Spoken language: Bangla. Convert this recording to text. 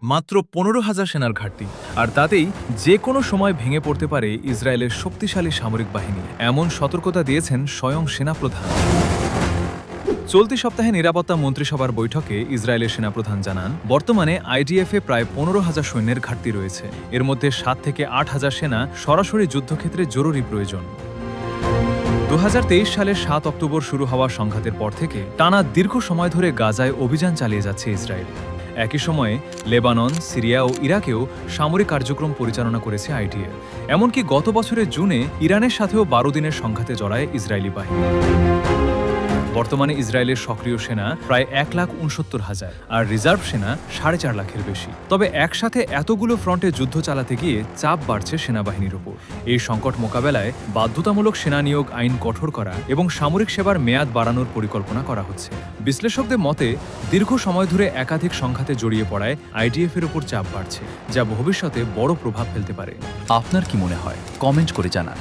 মাত্র 15,000 সেনার ঘাটতি, আর তাতেই যে কোনো সময় ভেঙে পড়তে পারে ইসরায়েলের শক্তিশালী সামরিক বাহিনী, এমন সতর্কতা দিয়েছেন স্বয়ং সেনাপ্রধান। চলতি সপ্তাহে নিরাপত্তা মন্ত্রিসভার বৈঠকে ইসরায়েলের সেনাপ্রধান জানান, বর্তমানে আইডিএফে প্রায় 15,000 সৈন্যের ঘাটতি রয়েছে। এর মধ্যে 7 থেকে 8,000 সেনা সরাসরি যুদ্ধক্ষেত্রে জরুরি প্রয়োজন। 2023 সালের 7 অক্টোবর শুরু হওয়া সংঘাতের পর থেকে টানা দীর্ঘ সময় ধরে গাজায় অভিযান চালিয়ে যাচ্ছে ইসরায়েল। একই সময়ে লেবানন, সিরিয়া ও ইরাকেও সামরিক কার্যক্রম পরিচালনা করেছে আইডিএফ। এমনকি গত বছরের জুনে ইরানের সাথেও 12 দিনের সংঘাতে জড়ায় ইসরায়েলি বাহিনী। বর্তমানে ইসরায়েলের সক্রিয় সেনা প্রায় 1,69,000 আর রিজার্ভ সেনা 4.5 লাখের বেশি। তবে একসাথে এতগুলো ফ্রন্টে যুদ্ধ চালাতে গিয়ে চাপ বাড়ছে সেনাবাহিনীর ওপর। এই সংকট মোকাবেলায় বাধ্যতামূলক সেনা নিয়োগ আইন কঠোর করা এবং সামরিক সেবার মেয়াদ বাড়ানোর পরিকল্পনা করা হচ্ছে। বিশ্লেষকদের মতে, দীর্ঘ সময় ধরে একাধিক সংঘাতে জড়িয়ে পড়ায় আইডিএফের ওপর চাপ বাড়ছে, যা ভবিষ্যতে বড় প্রভাব ফেলতে পারে। আপনার কি মনে হয়? কমেন্ট করে জানান।